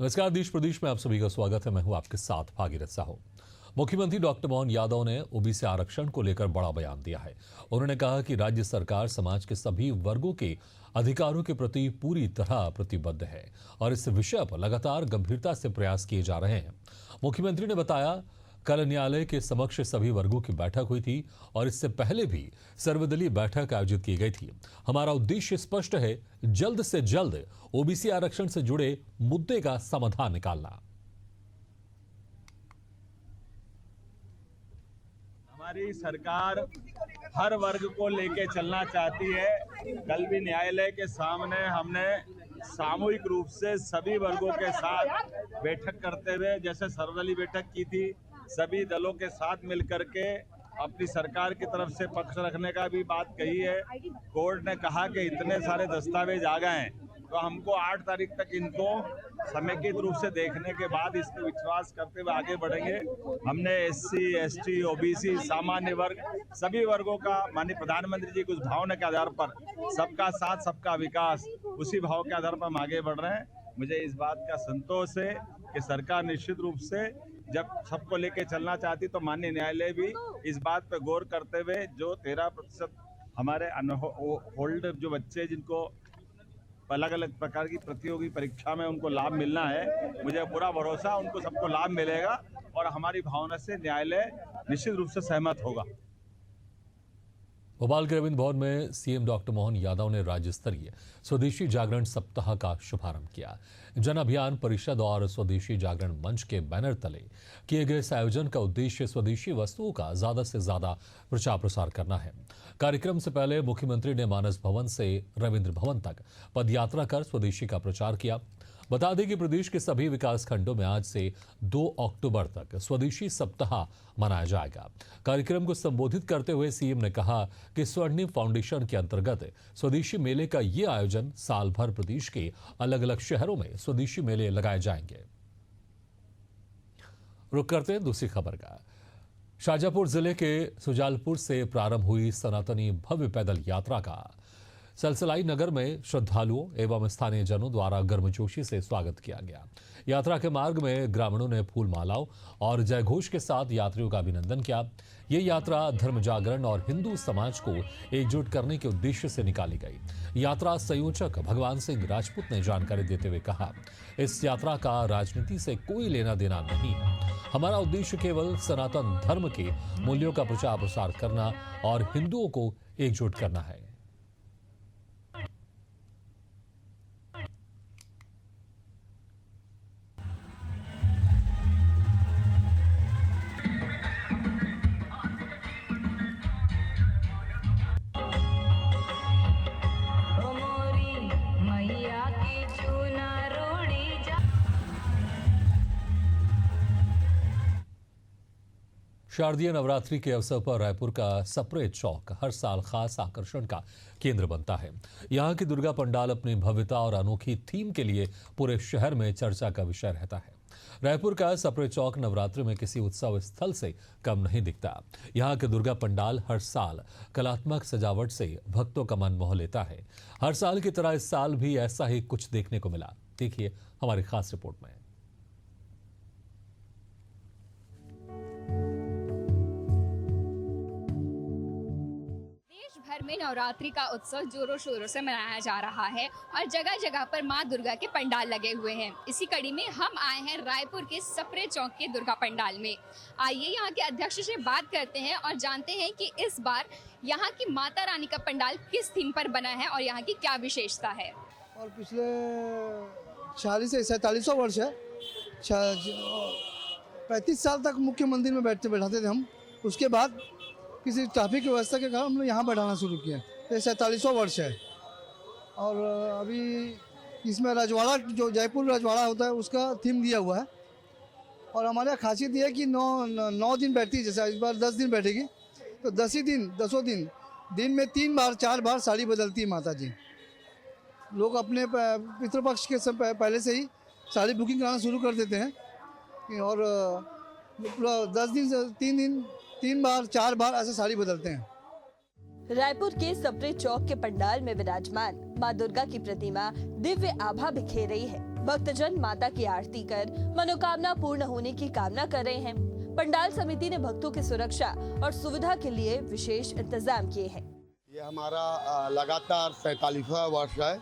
नमस्कार, देश प्रदेश में आप सभी का स्वागत है। मैं हूं आपके साथ भागीरथ साहू। मुख्यमंत्री डॉक्टर मोहन यादव ने ओबीसी आरक्षण को लेकर बड़ा बयान दिया है। उन्होंने कहा कि राज्य सरकार समाज के सभी वर्गों के अधिकारों के प्रति पूरी तरह प्रतिबद्ध है और इस विषय पर लगातार गंभीरता से प्रयास किए जा रहे हैं। मुख्यमंत्री ने बताया, कल न्यायालय के समक्ष सभी वर्गों की बैठक हुई थी और इससे पहले भी सर्वदलीय बैठक आयोजित की गई थी। हमारा उद्देश्य स्पष्ट है, जल्द से जल्द ओबीसी आरक्षण से जुड़े मुद्दे का समाधान निकालना। हमारी सरकार हर वर्ग को लेके चलना चाहती है। कल भी न्यायालय के सामने हमने सामूहिक रूप से सभी वर्गों के साथ बैठक करते हुए, जैसे सर्वदलीय बैठक की थी, सभी दलों के साथ मिलकर के अपनी सरकार की तरफ से पक्ष रखने का भी बात कही है। कोर्ट ने कहा कि इतने सारे दस्तावेज आ गए हैं तो हमको 8 तारीख तक इनको समेकित रूप से देखने के बाद इस पर विश्वास करते हुए आगे बढ़ेंगे। हमने एससी, एसटी, ओबीसी, सामान्य वर्ग, सभी वर्गों का माननीय प्रधानमंत्री जी के उस भावना के आधार पर सबका साथ सबका विकास, उसी भाव के आधार पर हम आगे बढ़ रहे हैं। मुझे इस बात का संतोष है कि सरकार निश्चित रूप से जब सबको लेके चलना चाहती तो माननीय न्यायालय भी इस बात पर गौर करते हुए जो 13% हमारे होल्ड जो बच्चे जिनको अलग अलग प्रकार की प्रतियोगी परीक्षा में उनको लाभ मिलना है, मुझे पूरा भरोसा उनको सबको लाभ मिलेगा और हमारी भावना से न्यायालय निश्चित रूप से सहमत होगा। भोपाल के रविंद्र भवन में सीएम डॉक्टर मोहन यादव ने राज्य स्तरीय स्वदेशी जागरण सप्ताह का शुभारंभ किया। जन अभियान परिषद और स्वदेशी जागरण मंच के बैनर तले किए गए इस आयोजन का उद्देश्य स्वदेशी वस्तुओं का ज्यादा से ज्यादा प्रचार प्रसार करना है। कार्यक्रम से पहले मुख्यमंत्री ने मानस भवन से रविंद्र भवन तक पदयात्रा कर स्वदेशी का प्रचार किया। बता दें कि प्रदेश के सभी विकास खंडों में आज से 2 अक्टूबर तक स्वदेशी सप्ताह मनाया जाएगा। कार्यक्रम को संबोधित करते हुए सीएम ने कहा कि स्वर्णिम फाउंडेशन के अंतर्गत स्वदेशी मेले का ये आयोजन साल भर प्रदेश के अलग अलग शहरों में स्वदेशी मेले लगाए जाएंगे। रुक करते हैं दूसरी खबर का। शाजापुर जिले के सुजालपुर से प्रारंभ हुई सनातनी भव्य पैदल यात्रा का सलसलाई नगर में श्रद्धालुओं एवं स्थानीय जनों द्वारा गर्मजोशी से स्वागत किया गया। यात्रा के मार्ग में ग्रामीणों ने फूल मालाओं और जयघोष के साथ यात्रियों का अभिनंदन किया। ये यात्रा धर्म जागरण और हिंदू समाज को एकजुट करने के उद्देश्य से निकाली गई। यात्रा संयोजक भगवान सिंह राजपूत ने जानकारी देते हुए कहा, इस यात्रा का राजनीति से कोई लेना देना नहीं है। हमारा उद्देश्य केवल सनातन धर्म के मूल्यों का प्रचार प्रसार करना और हिंदुओं को एकजुट करना है। शारदीय नवरात्रि के अवसर पर रायपुर का सप्रे चौक हर साल खास आकर्षण का केंद्र बनता है। यहाँ की दुर्गा पंडाल अपनी भव्यता और अनोखी थीम के लिए पूरे शहर में चर्चा का विषय रहता है। रायपुर का सप्रे चौक नवरात्रि में किसी उत्सव स्थल से कम नहीं दिखता। यहाँ के दुर्गा पंडाल हर साल कलात्मक सजावट से भक्तों का मन मोह लेता है। हर साल की तरह इस साल भी ऐसा ही कुछ देखने को मिला। देखिए हमारी खास रिपोर्ट में। भर में नवरात्रि का उत्सव जोरों शोरों से मनाया जा रहा है और जगह जगह पर मां दुर्गा के पंडाल लगे हुए हैं। इसी कड़ी में हम आए हैं रायपुर के सप्रे चौक के दुर्गा पंडाल में। आइए यहाँ के अध्यक्ष से बात करते हैं और जानते हैं कि इस बार यहाँ की माता रानी का पंडाल किस थीम पर बना है और यहाँ की क्या विशेषता है। और पिछले 40 से 47 वर्ष है, 35 साल तक मुख्य मंदिर में बैठाते थे हम। उसके बाद किसी ट्रैफिक की व्यवस्था के कारण हमने यहाँ बैठाना शुरू किया। ये 47वां वर्ष है और अभी इसमें रजवाड़ा, जो जयपुर रजवाड़ा होता है, उसका थीम दिया हुआ है। और हमारे यहाँ खासियत ये है कि 9 दिन बैठती है। जैसे इस बार 10 दिन बैठेगी तो 10 दिन में 3 बार 4 बार साड़ी बदलती है माता जी। लोग अपने पितृपक्ष के पहले से ही साड़ी बुकिंग कराना शुरू कर देते हैं और 10 दिन से 3 बार 4 बार ऐसे साड़ी बदलते हैं। रायपुर के सप्रे चौक के पंडाल में विराजमान मां दुर्गा की प्रतिमा दिव्य आभा बिखेर रही है। भक्तजन माता की आरती कर मनोकामना पूर्ण होने की कामना कर रहे हैं। पंडाल समिति ने भक्तों की सुरक्षा और सुविधा के लिए विशेष इंतजाम किए हैं। ये हमारा लगातार 47वां वर्ष है।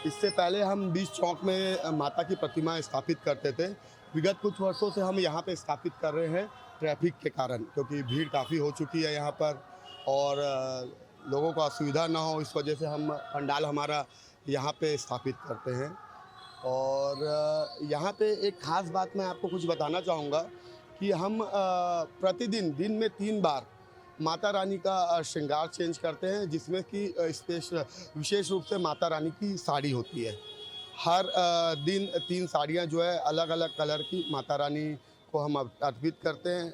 इससे पहले हम बीच चौक में माता की प्रतिमा स्थापित करते थे। विगत कुछ वर्षों से हम यहाँ पे स्थापित कर रहे हैं ट्रैफिक के कारण, क्योंकि भीड़ काफ़ी हो चुकी है यहाँ पर और लोगों को असुविधा ना हो, इस वजह से हम पंडाल हमारा यहाँ पे स्थापित करते हैं। और यहाँ पे एक ख़ास बात मैं आपको कुछ बताना चाहूँगा कि हम प्रतिदिन दिन में 3 बार माता रानी का श्रृंगार चेंज करते हैं, जिसमें कि विशेष रूप से माता रानी की साड़ी होती है। हर दिन 3 साड़ियाँ जो है अलग अलग कलर की माता रानी को हम अर्पित करते हैं,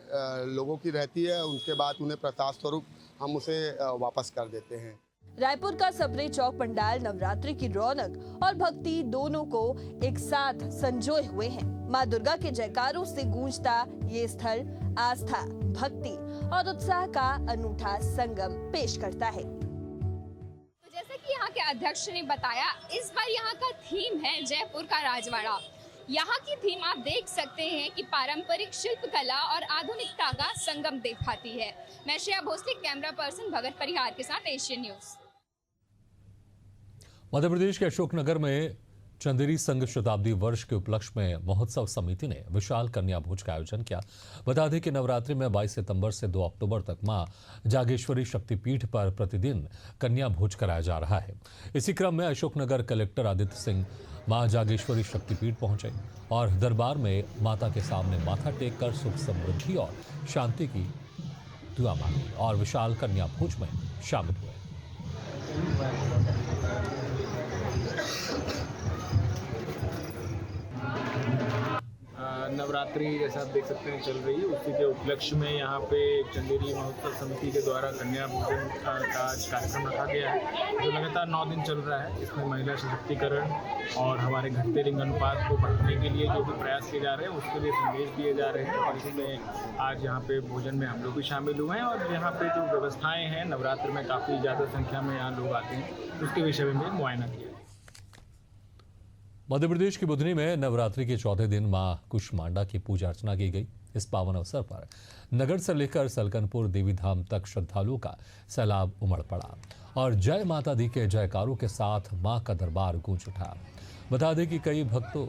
लोगों की रहती है। उनके बाद उन्हें प्रसाद स्वरूप हम उसे वापस कर देते हैं। रायपुर का सप्रे चौक पंडाल नवरात्रि की रौनक और भक्ति दोनों को एक साथ संजोए हुए हैं। माँ दुर्गा के जयकारों से गूंजता ये स्थल आस्था, भक्ति और उत्साह का अनूठा संगम पेश करता है। तो जैसा कि यहाँ के अध्यक्ष ने बताया, इस बार यहाँ का थीम है जयपुर का राजवाड़ा। यहाँ की थीम आप देख सकते हैं कि पारंपरिक शिल्पकला और आधुनिकता का संगम दिखाती है। मैं श्रेया भोसले, कैमरा पर्सन भगत परिहार के साथ एशियन न्यूज। मध्य प्रदेश के अशोकनगर में चंदेरी संघ शताब्दी वर्ष के उपलक्ष्य में महोत्सव समिति ने विशाल कन्या भोज का आयोजन किया। बता दें कि नवरात्रि में 22 सितंबर से 2 अक्टूबर तक मां जागेश्वरी शक्तिपीठ पर प्रतिदिन कन्या भोज कराया जा रहा है। इसी क्रम में अशोकनगर कलेक्टर आदित्य सिंह मां जागेश्वरी शक्तिपीठ पहुंचे और दरबार में माता के सामने माथा टेक कर सुख समृद्धि और शांति की दुआ मांगी और विशाल कन्या भोज में शामिल हुए। नवरात्रि जैसा आप देख सकते हैं चल रही है, उसी के उपलक्ष्य में यहाँ पे चंदेरी महोत्सव समिति के द्वारा कन्या भोजन का कार्यक्रम रखा गया है, जो लगातार 9 दिन चल रहा है। इसमें महिला सशक्तिकरण और हमारे घटते लिंग अनुपात को बढ़ाने के लिए जो भी प्रयास किए जा रहे हैं, उसके लिए संदेश दिए जा रहे हैं। और इसमें आज यहाँ पे भोजन में हम लोग भी शामिल हुए हैं और यहाँ पे जो व्यवस्थाएँ हैं, नवरात्र में काफ़ी ज़्यादा संख्या में यहाँ लोग आते हैं, उसके विषय में भी मुआयना किया। मध्य प्रदेश की बुधनी में नवरात्रि के चौथे दिन मां कुष्मांडा की पूजा अर्चना की गई। इस पावन अवसर पर नगर से लेकर सलकनपुर देवी धाम तक श्रद्धालुओं का सैलाब उमड़ पड़ा और जय माता दी के जयकारों के साथ मां का दरबार गूंज उठा। बता दें कि कई भक्तों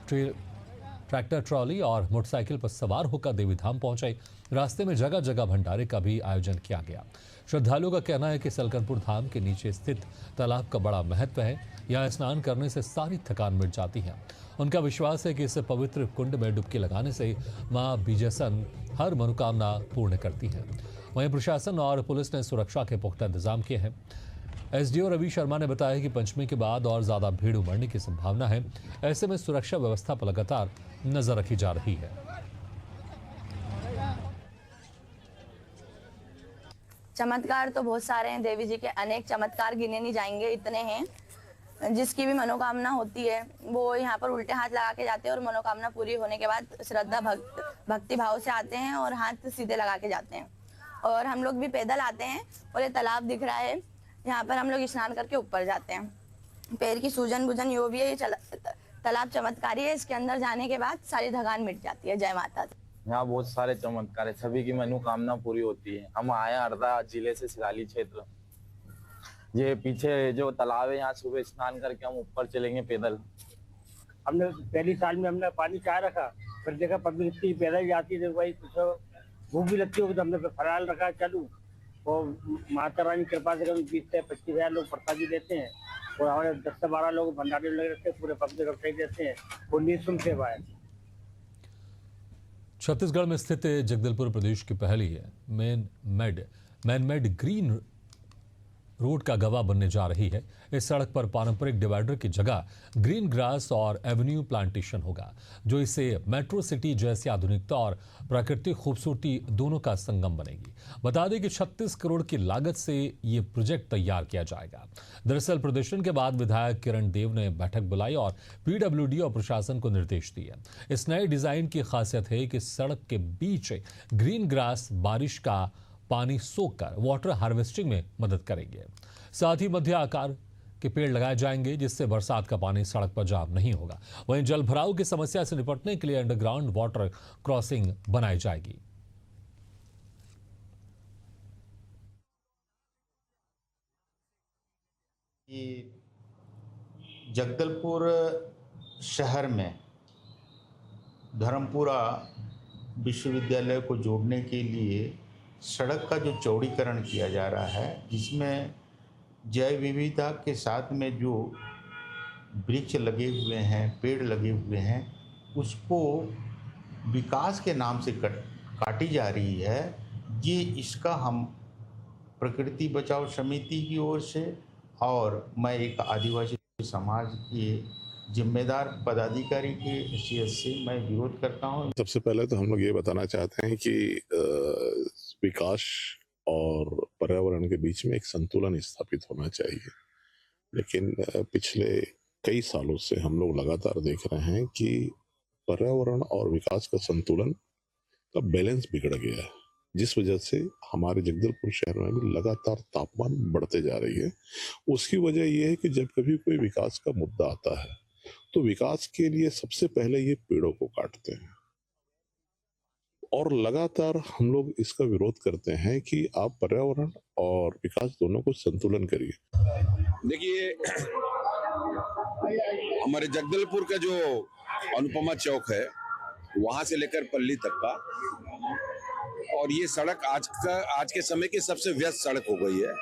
ट्रैक्टर, ट्रॉली और मोटरसाइकिल पर सवार होकर देवी धाम पहुंचे। रास्ते में जगह जगह भंडारे का भी आयोजन किया गया। श्रद्धालुओं का कहना है कि सलकनपुर धाम के नीचे स्थित तालाब का बड़ा महत्व है। यहाँ स्नान करने से सारी थकान मिट जाती है। उनका विश्वास है कि इस पवित्र कुंड में डुबकी लगाने से मां बीजासन हर मनोकामना पूर्ण करती है। वहीं प्रशासन और पुलिस ने सुरक्षा के पुख्ता इंतजाम किए हैं। एसडीओ रवि शर्मा ने बताया कि पंचमी के बाद और ज्यादा भीड़ उमड़ने की संभावना है। ऐसे में सुरक्षा व्यवस्था पर लगातार नजर रखी जा रही है। चमत्कार तो बहुत सारे हैं, देवी जी के अनेक चमत्कार गिने नहीं जाएंगे, इतने हैं। जिसकी भी मनोकामना होती है वो यहाँ पर उल्टे हाथ लगा के जाते हैं और मनोकामना पूरी होने के बाद श्रद्धा भक्ति भाव से आते हैं और हाथ सीधे लगा के जाते हैं। और हम लोग भी पैदल आते हैं और ये तालाब दिख रहा है, यहाँ पर हम लोग स्नान करके ऊपर जाते हैं। पैर की सूजन बुजन यो भी है, ये तालाब चमत्कारी है, इसके अंदर जाने के बाद सारी थकान मिट जाती है। जय माता दी। यहाँ बहुत सारे चमत्कार है, सभी की मनोकामना पूरी होती है। हम आए हरदा जिले से सिराली क्षेत्र। ये पीछे जो तालाब है, यहाँ सुबह स्नान करके हम ऊपर चलेंगे पैदल। हमने पहली साल में हमने पानी चाह रखा, फिर देखा पब्लिक इतनी पैदल जाती है, भाई कुछ भूख भी लगती होगी तो हमने फराल रखा चालू। और माता रानी कृपा से 20 से 25 हज़ार लोग प्रसाद भी देते हैं और हमारे 10 से 12 लोग भंडारे लगे रहते हैं, पूरे पब्लिक रखे देते हैं। वो निःशुल्क सेवा है। छत्तीसगढ़ में स्थित जगदलपुर प्रदेश की पहली है मैनमेड ग्रीन रोड का गवाह बनने जा रही है। इस सड़क पर पारंपरिक डिवाइडर की जगह ग्रीन ग्रास और एवेन्यू प्लांटेशन होगा, जो इसे मेट्रो सिटी जैसी आधुनिकता और प्राकृतिक खूबसूरती दोनों का संगम बनेगी। बता दें कि 36 करोड़ की लागत से ये प्रोजेक्ट तैयार किया जाएगा। दरअसल प्रदर्शन के बाद विधायक किरण देव ने बैठक बुलाई और पीडब्ल्यूडी और प्रशासन को निर्देश दिए। इस नए डिजाइन की खासियत है कि सड़क के बीच ग्रीन ग्रास बारिश का पानी सोखकर वाटर हार्वेस्टिंग में मदद करेंगे। साथ ही मध्य आकार के पेड़ लगाए जाएंगे, जिससे बरसात का पानी सड़क पर जाम नहीं होगा। वहीं जल भराव की समस्या से निपटने के लिए अंडरग्राउंड वाटर क्रॉसिंग बनाई जाएगी। जगदलपुर शहर में धर्मपुरा विश्वविद्यालय को जोड़ने के लिए सड़क का जो चौड़ीकरण किया जा रहा है, जिसमें जैव विविधता के साथ में जो वृक्ष लगे हुए हैं, पेड़ लगे हुए हैं, उसको विकास के नाम से काटी जा रही है। ये इसका हम प्रकृति बचाओ समिति की ओर से और मैं एक आदिवासी समाज के जिम्मेदार पदाधिकारी की हैसियत से मैं विरोध करता हूं। सबसे पहले तो हम लोग ये बताना चाहते हैं कि विकास और पर्यावरण के बीच में एक संतुलन स्थापित होना चाहिए, लेकिन पिछले कई सालों से हम लोग लगातार देख रहे हैं कि पर्यावरण और विकास का संतुलन का बैलेंस बिगड़ गया है, जिस वजह से हमारे जगदलपुर शहर में भी लगातार तापमान बढ़ते जा रही है। उसकी वजह यह है कि जब कभी कोई विकास का मुद्दा आता है तो विकास के लिए सबसे पहले ये पेड़ों को काटते हैं और लगातार हम लोग इसका विरोध करते हैं कि आप पर्यावरण और विकास दोनों को संतुलन करिए। देखिए, हमारे जगदलपुर का जो अनुपमा चौक है, वहां से लेकर पल्ली तक का, और ये सड़क आज के समय की सबसे व्यस्त सड़क हो गई है।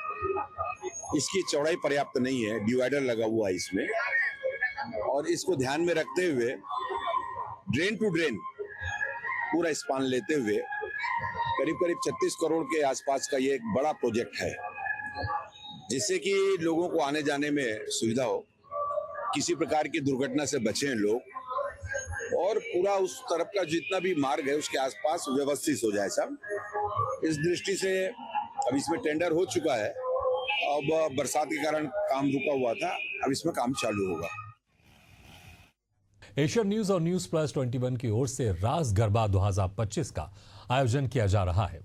इसकी चौड़ाई पर्याप्त नहीं है, डिवाइडर लगा हुआ है इसमें, और इसको ध्यान में रखते हुए ड्रेन टू ड्रेन पूरा स्पान लेते हुए करीब 36 करोड़ के आसपास का ये एक बड़ा प्रोजेक्ट है, जिससे कि लोगों को आने जाने में सुविधा हो, किसी प्रकार की दुर्घटना से बचें लोग, और पूरा उस तरफ का जितना भी मार्ग है उसके आसपास व्यवस्थित हो जाए सब। इस दृष्टि से अब इसमें टेंडर हो चुका है, अब बरसात के कारण काम रुका हुआ था, अब इसमें काम चालू होगा। एशियन न्यूज और न्यूज प्लस 21 की ओर से रास गरबा 2025 का आयोजन किया जा रहा है।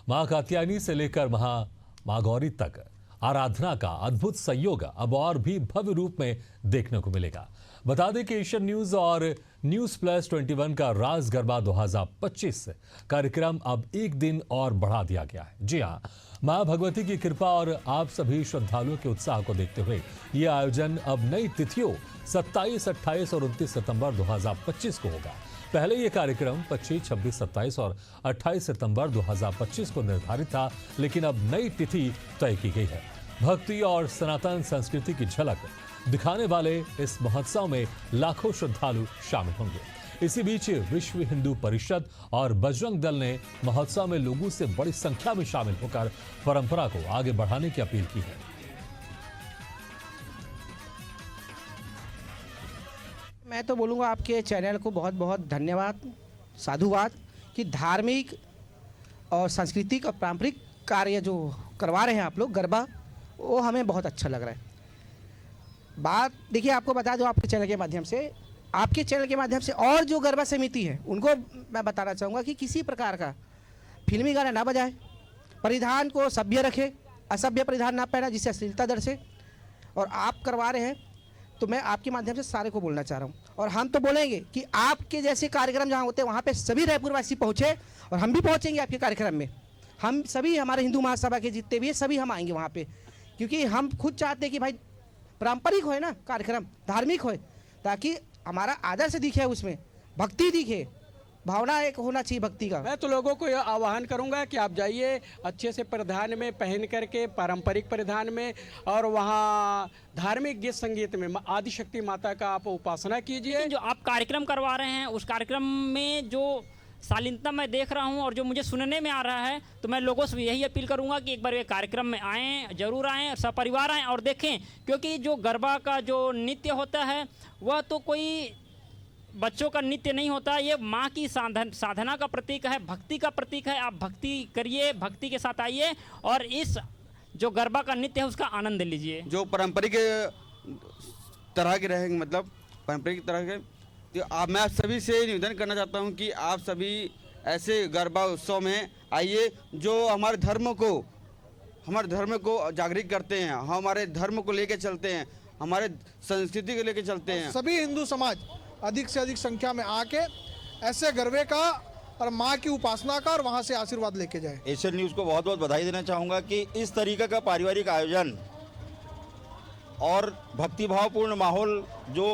मां कात्यायनी से लेकर मां गौरी तक आराधना का अद्भुत संयोग अब और भी भव्य रूप में देखने को मिलेगा। बता दें कि एशियन न्यूज और न्यूज प्लस 21 का रास गरबा 2025 कार्यक्रम अब एक दिन और बढ़ा दिया गया है। जी हां, मां भगवती की कृपा और आप सभी श्रद्धालुओं के उत्साह को देखते हुए यह आयोजन अब नई तिथियों 27, 28 और 29 सितंबर 2025 को होगा। पहले यह कार्यक्रम 25, 26, 27 और 28 सितंबर 2025 को निर्धारित था, लेकिन अब नई तिथि तय की गई है। भक्ति और सनातन संस्कृति की झलक दिखाने वाले इस महोत्सव में लाखों श्रद्धालु शामिल होंगे। इसी बीच विश्व हिंदू परिषद और बजरंग दल ने महोत्सव में लोगों से बड़ी संख्या में शामिल होकर परंपरा को आगे बढ़ाने की अपील की है। मैं तो बोलूँगा आपके चैनल को बहुत बहुत धन्यवाद, साधुवाद कि धार्मिक और सांस्कृतिक और पारंपरिक कार्य जो करवा रहे हैं आप लोग गरबा, वो हमें बहुत अच्छा लग रहा है। बात देखिए, आपको बता दूं आपके चैनल के माध्यम से और जो गरबा समिति है उनको मैं बताना चाहूँगा कि किसी प्रकार का फिल्मी गाना ना बजाए, परिधान को सभ्य रखे, असभ्य परिधान ना पहना जिससे अश्लीलता दर्शे। और आप करवा रहे हैं तो मैं आपके माध्यम से सारे को बोलना चाह रहा हूँ, और हम तो बोलेंगे कि आपके जैसे कार्यक्रम जहाँ होते हैं वहाँ पे सभी रायपुरवासी पहुँचे, और हम भी पहुँचेंगे आपके कार्यक्रम में। हम सभी, हमारे हिंदू महासभा के जितने भी हैं सभी हम आएंगे वहाँ पे, क्योंकि हम खुद चाहते हैं कि भाई पारंपरिक होए ना कार्यक्रम, धार्मिक होए, ताकि हमारा आदर्श दिखे, उसमें भक्ति दिखे, भावना एक होना चाहिए भक्ति का। मैं तो लोगों को यह आह्वान करूंगा कि आप जाइए अच्छे से परिधान में पहन करके, पारंपरिक परिधान में, और वहाँ धार्मिक गीत संगीत में आदिशक्ति माता का आप उपासना कीजिए। जो आप कार्यक्रम करवा रहे हैं उस कार्यक्रम में जो शालीनता मैं देख रहा हूं और जो मुझे सुनने में आ रहा है, तो मैं लोगों से यही अपील करूंगा कि एक बार ये कार्यक्रम में आएँ, जरूर आएँ, सपरिवार आएँ और देखें, क्योंकि जो गरबा का जो नृत्य होता है वह तो कोई बच्चों का नृत्य नहीं होता, ये माँ की साधना का प्रतीक है, भक्ति का प्रतीक है। आप भक्ति करिए, भक्ति के साथ आइए और इस जो गरबा का नृत्य है उसका आनंद लीजिए। जो पारंपरिक तरह के रहेंगे, मतलब पारंपरिक तरह के, तो मैं आप सभी से निवेदन करना चाहता हूं कि आप सभी ऐसे गरबा उत्सव में आइए जो हमारे धर्म को जागृत करते हैं, हमारे धर्म को लेकर चलते हैं, हमारे संस्कृति को लेके चलते हैं। सभी हिंदू समाज अधिक से अधिक संख्या में आके ऐसे गरबे का और माँ की उपासना का और वहाँ से आशीर्वाद लेके जाए। एशियन न्यूज़ को बहुत बहुत बधाई देना चाहूँगा कि इस तरीके का पारिवारिक आयोजन और भक्तिभावपूर्ण माहौल जो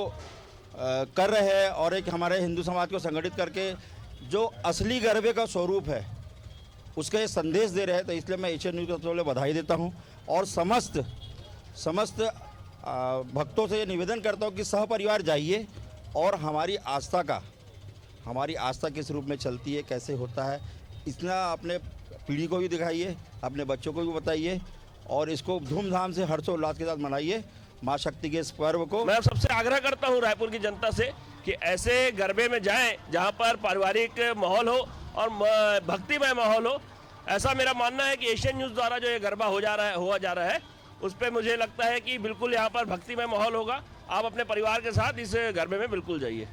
कर रहे हैं और एक हमारे हिंदू समाज को संगठित करके जो असली गरबे का स्वरूप है उसका ये संदेश दे रहे हैं, तो इसलिए मैं एशियन न्यूज़ को बधाई देता हूँ और समस्त भक्तों से ये निवेदन करता हूँ कि सहपरिवार जाइए और हमारी आस्था किस रूप में चलती है, कैसे होता है, इतना अपने पीढ़ी को भी दिखाइए, अपने बच्चों को भी बताइए और इसको धूमधाम से हर्षोल्लास के साथ मनाइए माँ शक्ति के इस पर्व को। मैं सबसे आग्रह करता हूँ रायपुर की जनता से कि ऐसे गरबे में जाएं जहां पर पारिवारिक माहौल हो और भक्तिमय माहौल हो। ऐसा मेरा मानना है कि एशियन न्यूज़ द्वारा जो ये गरबा हुआ जा रहा है उस पर मुझे लगता है कि बिल्कुल यहाँ पर भक्तिमय माहौल होगा। आप अपने परिवार के साथ इस गरबे में बिल्कुल जाइए।